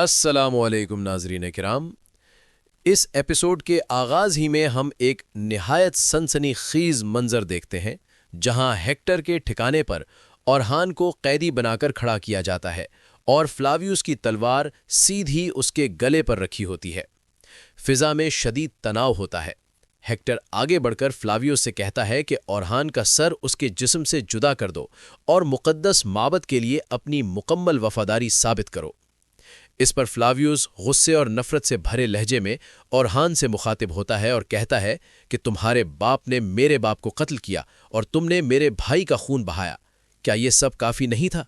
अस्सलाम वालेकुम नाज़रीन किराम। इस एपिसोड के आगाज़ ही में हम एक निहायत सनसनीखेज़ मंजर देखते हैं जहां हेक्टर के ठिकाने पर ओरहान को कैदी बनाकर खड़ा किया जाता है और फ्लावियस की तलवार सीधी उसके गले पर रखी होती है। फिज़ा में शदीद तनाव होता है। हेक्टर आगे बढ़कर फ्लावियस से कहता है कि ओरहान का सर उसके जिस्म से जुदा कर दो और मुक़द्दस माबद के लिए अपनी मुकम्मल वफादारी साबित करो। इस पर फ्लावियस गुस्से और नफरत से भरे लहजे में ओरहान से मुखातिब होता है और कहता है कि तुम्हारे बाप ने मेरे बाप को कत्ल किया और तुमने मेरे भाई का खून बहाया। क्या ये सब काफ़ी नहीं था?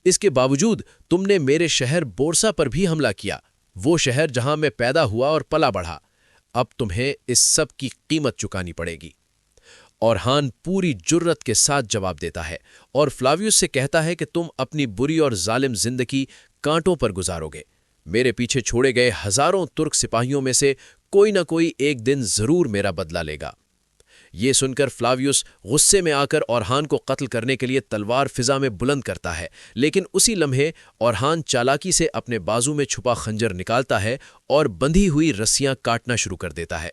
इसके बावजूद तुमने मेरे शहर बोरसा पर भी हमला किया, वो शहर जहां मैं पैदा हुआ और पला बढ़ा। अब तुम्हें इस सब की कीमत चुकानी पड़ेगी। ओरहान पूरी जुर्रत के साथ जवाब देता है और फ्लावियस से कहता है कि तुम अपनी बुरी और जालिम जिंदगी कांटों पर गुजारोगे। मेरे पीछे छोड़े गए हजारों तुर्क सिपाहियों में से कोई न कोई एक दिन जरूर मेरा बदला लेगा। ये सुनकर फ्लावियस गुस्से में आकर ओरहान को कत्ल करने के लिए तलवार फिजा में बुलंद करता है, लेकिन उसी लम्हे ओरहान चालाकी से अपने बाजू में छुपा खंजर निकालता है और बंधी हुई रस्सियां काटना शुरू कर देता है।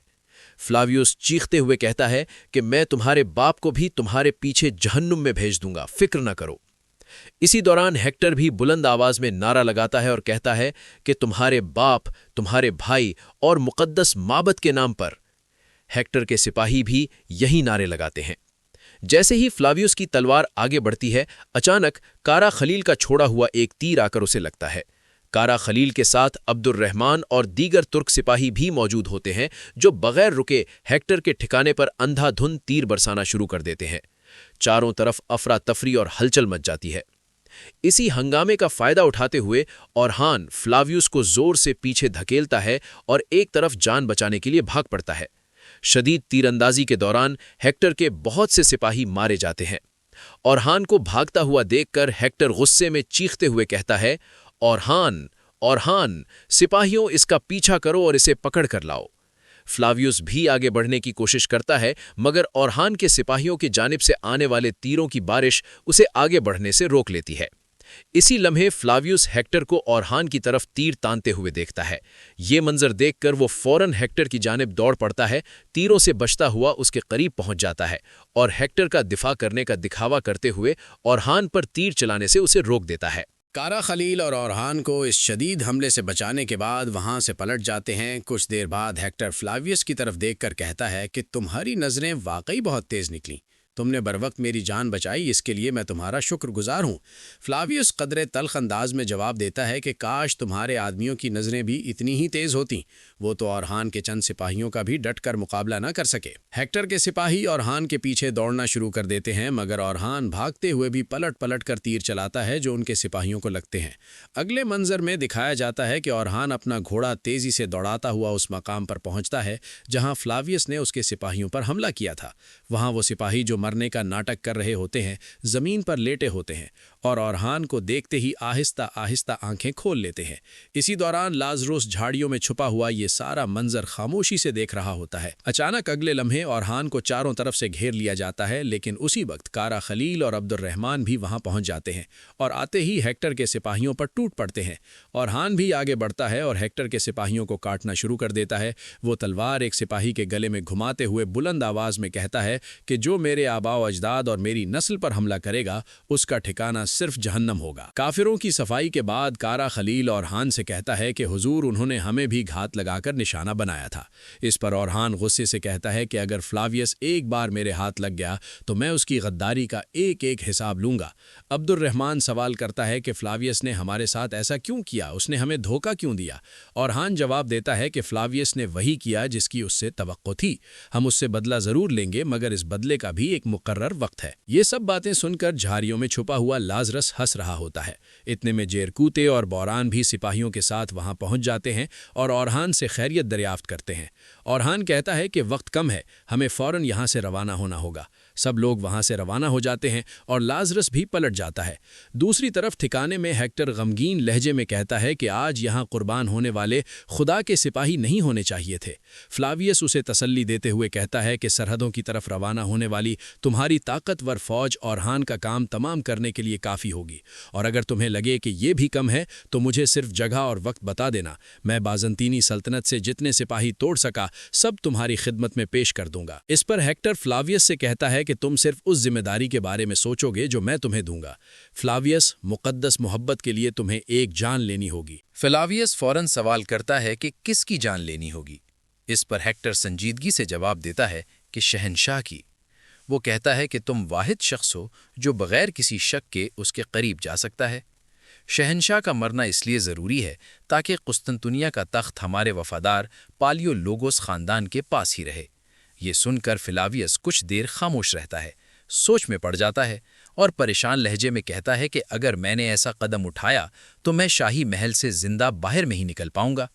फ्लावियस चीखते हुए कहता है कि मैं तुम्हारे बाप को भी तुम्हारे पीछे जहन्नुम में भेज दूंगा, फिक्र न करो। इसी दौरान हेक्टर भी बुलंद आवाज में नारा लगाता है और कहता है कि तुम्हारे बाप, तुम्हारे भाई और मुकद्दस माबद के नाम पर। हेक्टर के सिपाही भी यही नारे लगाते हैं। जैसे ही फ्लावियस की तलवार आगे बढ़ती है, अचानक कारा खलील का छोड़ा हुआ एक तीर आकर उसे लगता है। कारा खलील के साथ अब्दुर्रहमान और दीगर तुर्क सिपाही भी मौजूद होते हैं, जो बगैर रुके हेक्टर के ठिकाने पर अंधाधुंध तीर बरसाना शुरू कर देते हैं। चारों तरफ अफरा तफरी और हलचल मच जाती है। इसी हंगामे का फायदा उठाते हुए ओरहान फ्लावियस को जोर से पीछे धकेलता है और एक तरफ जान बचाने के लिए भाग पड़ता है। शदीद तीरंदाजी के दौरान हेक्टर के बहुत से सिपाही मारे जाते हैं। ओरहान को भागता हुआ देखकर हेक्टर गुस्से में चीखते हुए कहता है, ओरहान, ओरहान, सिपाहियों इसका पीछा करो और इसे पकड़ कर लाओ। फ्लावियस भी आगे बढ़ने की कोशिश करता है, मगर ओरहान के सिपाहियों की जानिब से आने वाले तीरों की बारिश उसे आगे बढ़ने से रोक लेती है। इसी लम्हे फ्लावियस हेक्टर को ओरहान की तरफ तीर तानते हुए देखता है। ये मंजर देखकर वो फौरन हेक्टर की जानिब दौड़ पड़ता है, तीरों से बचता हुआ उसके करीब पहुंच जाता है और हेक्टर का दिफा करने का दिखावा करते हुए ओरहान पर तीर चलाने से उसे रोक देता है। कारा खलील और ओरहान को इस शदीद हमले से बचाने के बाद वहां से पलट जाते हैं। कुछ देर बाद हेक्टर फ्लावियस की तरफ देखकर कहता है कि तुम्हारी नज़रें वाकई बहुत तेज़ निकली, तुमने बर वक्त मेरी जान बचाई, इसके लिए मैं तुम्हारा शुक्रगुजार हूँ। फ्लावियस कदरे तल्ख अंदाज में जवाब देता है कि काश तुम्हारे आदमियों की नज़रें भी इतनी ही तेज़ होती, वो तो ओरहान के चंद सिपाहियों का भी डट कर मुकाबला न कर सके। हेक्टर के सिपाही ओरहान के पीछे दौड़ना शुरू कर देते हैं, मगर ओरहान भागते हुए भी पलट पलट कर तीर चलाता है जो उनके सिपाहियों को लगते हैं। अगले मंजर में दिखाया जाता है कि ओरहान अपना घोड़ा तेज़ी से दौड़ाता हुआ उस मकाम पर पहुँचता है जहाँ फ्लावियस ने उसके सिपाहियों पर हमला किया था। वहाँ वो सिपाही जो मरने का नाटक कर रहे होते हैं जमीन पर लेटे होते हैं और ओरहान को देखते ही आहिस्ता आहिस्ता आंखें खोल लेते हैं। इसी दौरान लाजरुस झाड़ियों में छुपा हुआ ये सारा मंजर खामोशी से देख रहा होता है। अचानक अगले लम्हे ओरहान को चारों तरफ से घेर लिया जाता है, लेकिन उसी वक्त कारा खलील और अब्दुर्रहमान भी वहां पहुंच जाते हैं और आते ही हेक्टर के सिपाहियों पर टूट पड़ते हैं। ओरहान भी आगे बढ़ता है और हेक्टर के सिपाहियों को काटना शुरू कर देता है। वो तलवार एक सिपाही के गले में घुमाते हुए बुलंद आवाज में कहता है कि जो मेरे आबाओ अजदाद और मेरी नस्ल पर हमला करेगा उसका ठिकाना सिर्फ जहन्नम होगा। काफिरों की सफाई के बाद कारा खलील ओरहान से कहता है कि हुजूर, उन्होंने हमें भी घात लगाकर निशाना बनाया था। इस पर ओरहान गुस्से से कहता है कि अगर फ्लावियस एक बार मेरे हाथ लग गया तो मैं उसकी गद्दारी का एक एक हिसाब लूंगा। अब्दुर्रहमान सवाल करता है कि फ्लावियस ने हमारे साथ ऐसा क्यों किया, उसने हमें धोखा क्यों दिया? ओरहान जवाब देता है कि फ्लावियस ने वही किया जिसकी उससे तवक्को थी। हम उससे बदला जरूर लेंगे, मगर इस बदले का भी एक मुकर्रर वक्त है। ये सब बातें सुनकर झाड़ियों में छुपा हुआ लाजरस हंस रहा होता है। इतने में जेरकूते और बौरान भी सिपाहियों के साथ वहां पहुंच जाते हैं और ओरहान से खैरियत दरियाफ्त करते हैं। ओरहान कहता है कि वक्त कम है, हमें फौरन यहां से रवाना होना होगा। सब लोग वहां से रवाना हो जाते हैं और लाजरस भी पलट जाता है। दूसरी तरफ ठिकाने में हेक्टर गमगीन लहजे में कहता है कि आज यहाँ कुर्बान होने वाले खुदा के सिपाही नहीं होने चाहिए थे। फ्लावियस उसे तसल्ली देते हुए कहता है कि सरहदों की तरफ रवाना होने वाली तुम्हारी ताकतवर फौज ओरहान का काम तमाम करने के लिए काफ़ी होगी, और अगर तुम्हें लगे कि ये भी कम है तो मुझे सिर्फ जगह और वक्त बता देना, मैं बाज़ंतीनी सल्तनत से जितने सिपाही तोड़ सका सब तुम्हारी खिदमत में पेश कर दूंगा। इस पर हेक्टर फ्लावियस से कहता है कि तुम सिर्फ उस जिम्मेदारी के बारे में सोचोगे जो मैं तुम्हें दूंगा। फ्लावियस, मुक़द्दस मोहब्बत के लिए तुम्हें एक जान लेनी होगी। फ्लावियस फौरन सवाल करता है कि किसकी जान लेनी होगी। इस पर हेक्टर संजीदगी से जवाब देता है कि शहंशाह की। वो कहता है कि तुम वाहिद शख्स हो जो बगैर किसी शक के उसके करीब जा सकता है। शहंशाह का मरना इसलिए ज़रूरी है ताकि कुस्तुनतुनिया का तख्त हमारे वफादार पालियोलोगोस ख़ानदान के पास ही रहे। ये सुनकर फ्लावियस कुछ देर खामोश रहता है, सोच में पड़ जाता है और परेशान लहजे में कहता है कि अगर मैंने ऐसा कदम उठाया तो मैं शाही महल से जिंदा बाहर नहीं निकल पाऊंगा।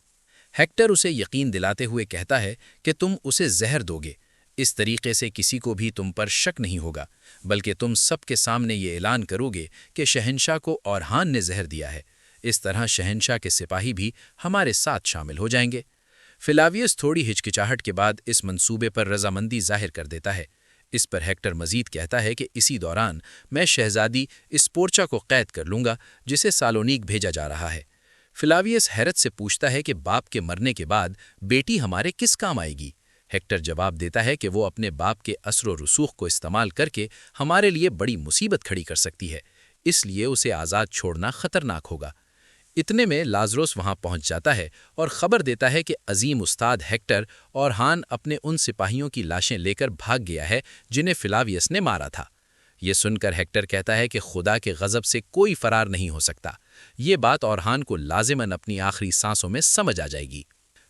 हेक्टर उसे यकीन दिलाते हुए कहता है कि तुम उसे जहर दोगे। इस तरीके से किसी को भी तुम पर शक नहीं होगा, बल्कि तुम सबके सामने ये ऐलान करोगे कि शहंशाह को ओरहान ने जहर दिया है। इस तरह शहंशाह के सिपाही भी हमारे साथ शामिल हो जाएंगे। फ्लावियस थोड़ी हिचकिचाहट के बाद इस मंसूबे पर रजामंदी जाहिर कर देता है। इस पर हेक्टर मजीद कहता है कि इसी दौरान मैं शहजादी स्पोर्चा को कैद कर लूंगा जिसे सालोनीक भेजा जा रहा है। फ्लावियस हैरत से पूछता है कि बाप के मरने के बाद बेटी हमारे किस काम आएगी। हेक्टर जवाब देता है कि वो अपने बाप के असर और रसूख को इस्तेमाल करके हमारे लिए बड़ी मुसीबत खड़ी कर सकती है, इसलिए उसे आज़ाद छोड़ना खतरनाक होगा। इतने में लाजरोस वहां पहुंच जाता है और खबर देता है कि अजीम उस्ताद हेक्टर ओरहान अपने उन सिपाहियों की लाशें लेकर भाग गया है जिन्हें फ्लावियस ने मारा था। ये सुनकर हेक्टर कहता है कि खुदा के गज़ब से कोई फरार नहीं हो सकता। ये बात ओरहान को लाजिमन अपनी आखिरी सांसों में समझ आ जाएगी।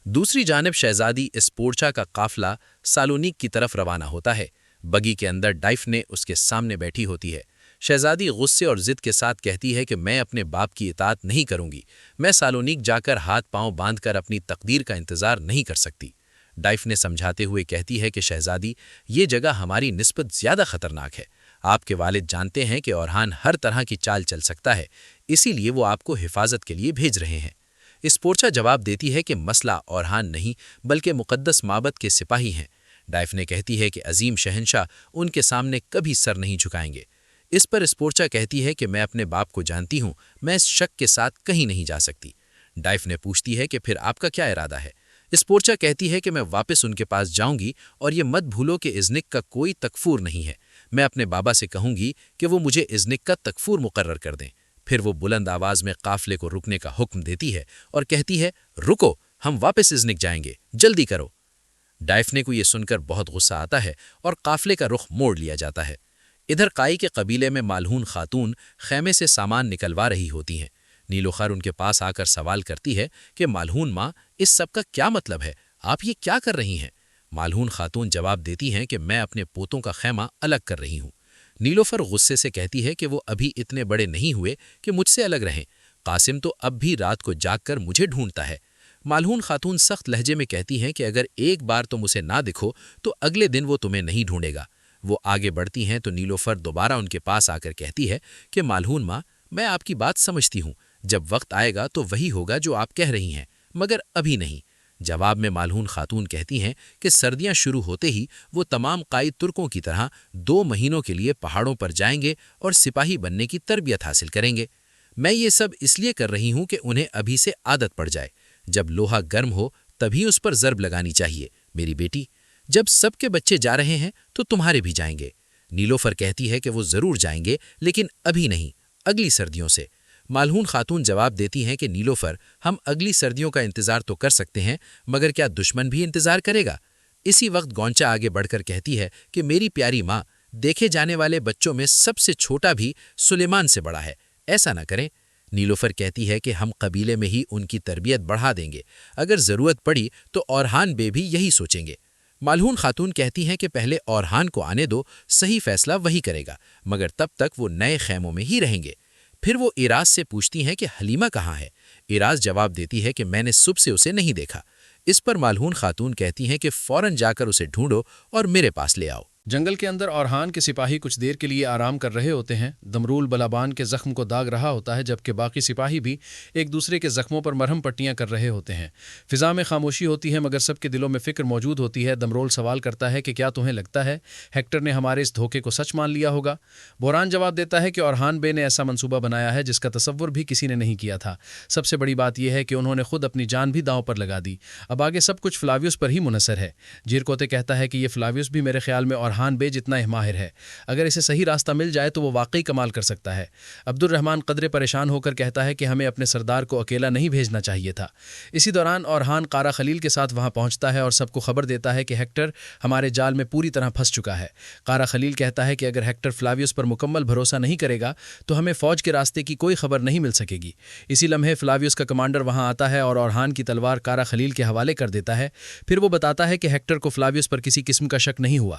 दूसरी जानिब शहजादी स्पोर्चा का काफिला सालोनीक की तरफ रवाना होता है। बगी के अंदर डाइफने उसके सामने बैठी होती है। शहजादी गुस्से और जिद के साथ कहती है कि मैं अपने बाप की इताअत नहीं करूंगी। मैं सालोनीक जाकर हाथ पांव बांधकर अपनी तकदीर का इंतजार नहीं कर सकती। डाइफने समझाते हुए कहती है कि शहजादी, ये जगह हमारी निस्बत ज्यादा खतरनाक है। आपके वालिद जानते हैं कि ओरहान हर तरह की चाल चल सकता है, इसीलिए वो आपको हिफाजत के लिए भेज रहे हैं। स्पोर्चा जवाब देती है कि मसला ओरहान नहीं बल्कि मुक़द्दस माबद के सिपाही हैं। डाइफने कहती है कि अजीम शहंशाह उनके सामने कभी सर नहीं झुकाएंगे। इस पर स्पोर्चा कहती है कि मैं अपने बाप को जानती हूँ, मैं इस शक के साथ कहीं नहीं जा सकती। डाइफने पूछती है कि फिर आपका क्या इरादा है। स्पोर्चा कहती है कि मैं वापस उनके पास जाऊंगी और ये मत भूलो कि इज़्निक का कोई तकफूर नहीं है। मैं अपने बाबा से कहूंगी कि वो मुझे इज़्निक का तकफूर मुकर्रर कर दें। फिर वो बुलंद आवाज में काफिले को रुकने का हुक्म देती है और कहती है, रुको, हम वापस इज़्निक जाएंगे, जल्दी करो। डाइफने को यह सुनकर बहुत गुस्सा आता है और काफिले का रुख मोड़ लिया जाता है। इधर काई के कबीले में मालहून खातून खैमे से सामान निकलवा रही होती हैं। नीलोखर उनके पास आकर सवाल करती है कि मालहून माँ, इस सब का क्या मतलब है, आप ये क्या कर रही हैं। मालहून खातून जवाब देती हैं कि मैं अपने पोतों का खैमा अलग कर रही हूँ। नीलोफर गुस्से से कहती है कि वो अभी इतने बड़े नहीं हुए कि मुझसे अलग रहें। कासिम तो अब भी रात को जागकर मुझे ढूंढता है। मालहून खातून सख्त लहजे में कहती हैं कि अगर एक बार तुम उसे ना दिखो तो अगले दिन वो तुम्हें नहीं ढूंढेगा। वो आगे बढ़ती हैं तो नीलोफर दोबारा उनके पास आकर कहती है कि मालहून माँ, मैं आपकी बात समझती हूँ, जब वक्त आएगा तो वही होगा जो आप कह रही हैं, मगर अभी नहीं। जवाब में मालहून खातून कहती हैं कि सर्दियां शुरू होते ही वो तमाम काई तुर्कों की तरह 2 महीनों के लिए पहाड़ों पर जाएंगे और सिपाही बनने की तरबियत हासिल करेंगे। मैं ये सब इसलिए कर रही हूँ कि उन्हें अभी से आदत पड़ जाए। जब लोहा गर्म हो तभी उस पर ज़र्ब लगानी चाहिए मेरी बेटी। जब सबके बच्चे जा रहे हैं तो तुम्हारे भी जाएंगे। नीलोफर कहती है कि वो ज़रूर जाएंगे, लेकिन अभी नहीं, अगली सर्दियों से। मालहून खातून जवाब देती हैं कि नीलोफर, हम अगली सर्दियों का इंतज़ार तो कर सकते हैं, मगर क्या दुश्मन भी इंतज़ार करेगा। इसी वक्त गौंचा आगे बढ़कर कहती है कि मेरी प्यारी माँ, देखे जाने वाले बच्चों में सबसे छोटा भी सुलेमान से बड़ा है, ऐसा ना करें। नीलोफर कहती है कि हम कबीले में ही उनकी तरबियत बढ़ा देंगे, अगर ज़रूरत पड़ी तो ओरहान बे भी यही सोचेंगे। मालहून खातून कहती हैं कि पहले ओरहान को आने दो, सही फैसला वही करेगा, मगर तब तक वो नए खैमों में ही रहेंगे। फिर वो इराज से पूछती हैं कि हलीमा कहाँ है। इराज जवाब देती है कि मैंने सुबह से उसे नहीं देखा। इस पर मालहून खातून कहती हैं कि फौरन जाकर उसे ढूंढो और मेरे पास ले आओ। جنگل کے اندر اورحان کے سپاہی کچھ دیر کے لیے آرام کر رہے ہوتے ہیں۔ دمرول بلابان کے زخم کو داغ رہا ہوتا ہے، جبکہ باقی سپاہی بھی ایک دوسرے کے زخموں پر مرہم پٹیاں کر رہے ہوتے ہیں۔ فضا میں خاموشی ہوتی ہے، مگر سب کے دلوں میں فکر موجود ہوتی ہے۔ دمرول سوال کرتا ہے کہ کیا تمہیں لگتا ہے ہیکٹر نے ہمارے اس دھوکے کو سچ مان لیا ہوگا؟ بحران جواب دیتا ہے کہ اورحان بے نے ایسا منصوبہ بنایا ہے جس کا تصور بھی کسی نے نہیں کیا تھا۔ سب سے بڑی بات یہ ہے کہ انہوں نے خود اپنی جان بھی داؤں پر لگا دی۔ اب آگے سب کچھ فلاویوس پر ہی منحصر ہے۔ جیرکوتے کہتا ہے کہ یہ فلاویوس بھی میرے خیال میں اورحان بے جتنا ماہر ہے۔ اگر اسے صحیح راستہ مل جائے تو وہ واقعی کمال کر سکتا ہے۔ عبد الرحمن قدرے پریشان ہو کر کہتا ہے کہ ہمیں اپنے سردار کو اکیلا نہیں بھیجنا چاہیے تھا۔ اسی دوران اورحان قارا خلیل کے ساتھ وہاں پہنچتا ہے اور سب کو خبر دیتا ہے کہ ہیکٹر ہمارے جال میں پوری طرح پھنس چکا ہے۔ قارا خلیل کہتا ہے کہ اگر ہیکٹر فلاویوس پر مکمل بھروسہ نہیں کرے گا تو ہمیں فوج کے راستے کی کوئی خبر نہیں مل سکے گی۔ اسی لمحے فلاویوس کا کمانڈر وہاں آتا ہے اور اورحان کی تلوار قارا خلیل کے حوالے کر دیتا ہے۔ پھر وہ بتاتا ہے کہ ہیکٹر کو فلاویوس پر کسی قسم کا شک نہیں ہوا۔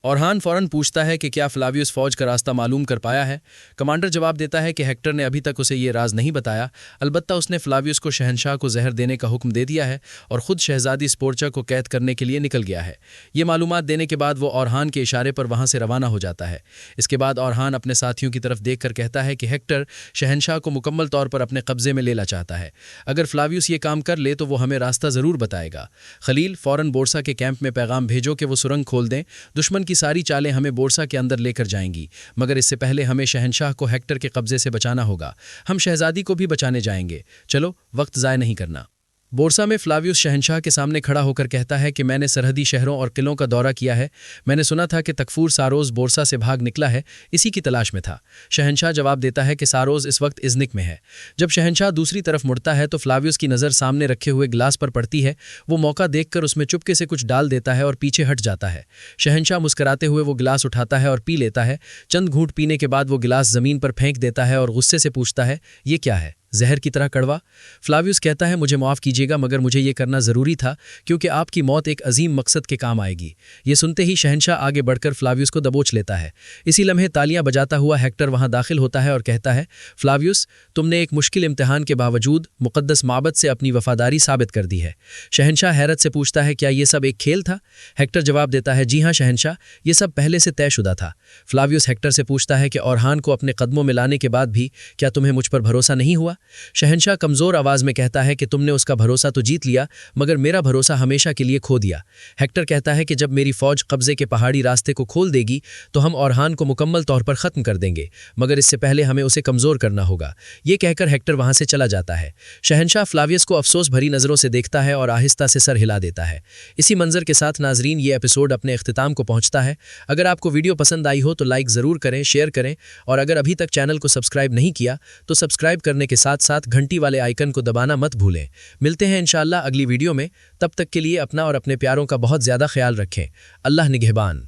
اورحان فوراً پوچھتا ہے کہ کیا فلاویوس فوج کا راستہ معلوم کر پایا ہے؟ کمانڈر جواب دیتا ہے کہ ہیکٹر نے ابھی تک اسے یہ راز نہیں بتایا، البتہ اس نے فلاویوس کو شہنشاہ کو زہر دینے کا حکم دے دیا ہے اور خود شہزادی سپورچا کو قید کرنے کے لیے نکل گیا ہے۔ یہ معلومات دینے کے بعد وہ اورحان کے اشارے پر وہاں سے روانہ ہو جاتا ہے۔ اس کے بعد اورحان اپنے ساتھیوں کی طرف دیکھ کر کہتا ہے کہ ہیکٹر شہنشاہ کو مکمل طور پر اپنے قبضے میں لینا چاہتا ہے۔ اگر فلاویوس یہ کام کر لے تو وہ ہمیں راستہ ضرور بتائے گا۔ خلیل، فوراً بورسا کے کیمپ میں پیغام بھیجو کہ وہ سرنگ کھول دیں۔ دشمن کی ساری چالیں ہمیں بورسا کے اندر لے کر جائیں گی، مگر اس سے پہلے ہمیں شہنشاہ کو ہیکٹر کے قبضے سے بچانا ہوگا۔ ہم شہزادی کو بھی بچانے جائیں گے، چلو وقت ضائع نہیں کرنا۔ بورسا میں فلاویوس شہنشاہ کے سامنے کھڑا ہو کر کہتا ہے کہ میں نے سرحدی شہروں اور قلعوں کا دورہ کیا ہے۔ میں نے سنا تھا کہ تکفور ساروز بورسا سے بھاگ نکلا ہے، اسی کی تلاش میں تھا۔ شہنشاہ جواب دیتا ہے کہ ساروز اس وقت ازنک میں ہے۔ جب شہنشاہ دوسری طرف مڑتا ہے تو فلاویوس کی نظر سامنے رکھے ہوئے گلاس پر پڑتی ہے۔ وہ موقع دیکھ کر اس میں چپکے سے کچھ ڈال دیتا ہے اور پیچھے ہٹ جاتا ہے۔ شہنشاہ مسکراتے ہوئے وہ گلاس اٹھاتا ہے اور پی لیتا ہے۔ چند گھونٹ پینے کے بعد وہ گلاس زمین پر پھینک دیتا ہے اور غصے سے پوچھتا ہے، یہ کیا ہے؟ زہر کی طرح کڑوا؟ فلاویوس کہتا ہے، مجھے معاف کیجیے گا، مگر مجھے یہ کرنا ضروری تھا کیونکہ آپ کی موت ایک عظیم مقصد کے کام آئے گی۔ یہ سنتے ہی شہنشاہ آگے بڑھ کر فلاویوس کو دبوچ لیتا ہے۔ اسی لمحے تالیاں بجاتا ہوا ہیکٹر وہاں داخل ہوتا ہے اور کہتا ہے، فلاویوس، تم نے ایک مشکل امتحان کے باوجود مقدس معبد سے اپنی وفاداری ثابت کر دی ہے۔ شہنشاہ حیرت سے پوچھتا ہے، کیا یہ سب ایک کھیل تھا؟ ہیکٹر جواب دیتا ہے، جی ہاں شہنشاہ، یہ سب پہلے سے طے شدہ تھا۔ فلاویوس ہیکٹر سے پوچھتا ہے کہ اورحان کو اپنے قدموں میں لانے کے بعد بھی کیا تمہیں مجھ پر بھروسہ نہیں ہوا؟ شہنشاہ کمزور آواز میں کہتا ہے کہ تم نے اس کا بھروسہ تو جیت لیا، مگر میرا بھروسہ ہمیشہ کے لیے کھو دیا۔ ہیکٹر کہتا ہے کہ جب میری فوج قبضے کے پہاڑی راستے کو کھول دے گی تو ہم اورحان کو مکمل طور پر ختم کر دیں گے، مگر اس سے پہلے ہمیں اسے کمزور کرنا ہوگا۔ یہ کہہ کر ہیکٹر وہاں سے چلا جاتا ہے۔ شہنشاہ فلاویوس کو افسوس بھری نظروں سے دیکھتا ہے اور آہستہ سے سر ہلا دیتا ہے۔ اسی منظر کے ساتھ ناظرین، یہ ایپیسوڈ اپنے اختتام کو پہنچتا ہے۔ اگر آپ کو ویڈیو پسند آئی ہو تو لائک ضرور کریں، شیئر کریں، اور اگر ابھی تک چینل کو سبسکرائب نہیں کیا تو سبسکرائب کرنے کے ساتھ ساتھ گھنٹی والے آئیکن کو دبانا مت بھولیں۔ ملتے ہیں انشاءاللہ اگلی ویڈیو میں، تب تک کے لیے اپنا اور اپنے پیاروں کا بہت زیادہ خیال رکھیں۔ اللہ نگہبان۔